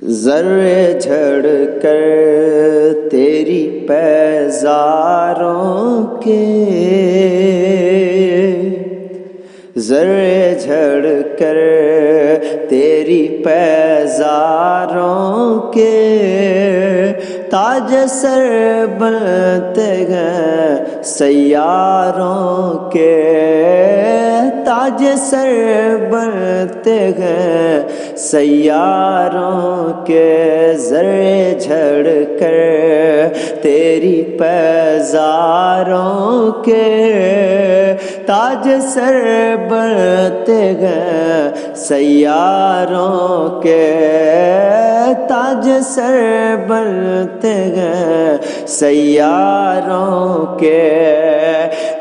ذرے جھڑ کر تیری پیزاروں کے، ذرے جھڑ کر تیری پیزاروں کے، تاج سر بنتے ہیں سیاروں کے، تاج سر بنتے ہیں سیاروں کے، ذرے جھڑ کر تیری پیزاروں کے، تاج سر بنتے ہیں سیاروں کے، تاج سر بنتے ہیں سیاروں کے،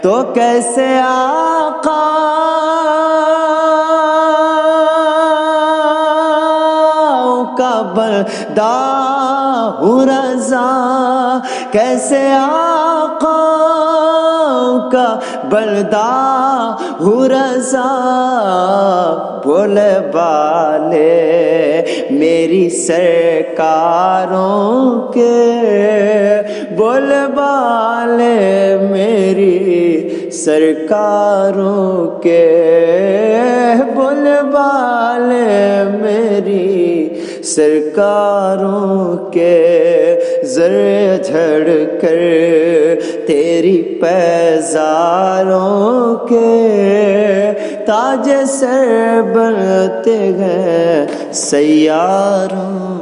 تو کیسے آقا کا بندہ ہوں رضا، کیسے آقا کا بندہ ہوں رضا، بولے بالے میری سرکاروں کے، بولے بالے میری سرکاروں کے، بولے بالے میری سرکاروں کے، ذرے جھڑ کر تیری پیزاروں کے، تاج سر بنتے ہیں سیاروں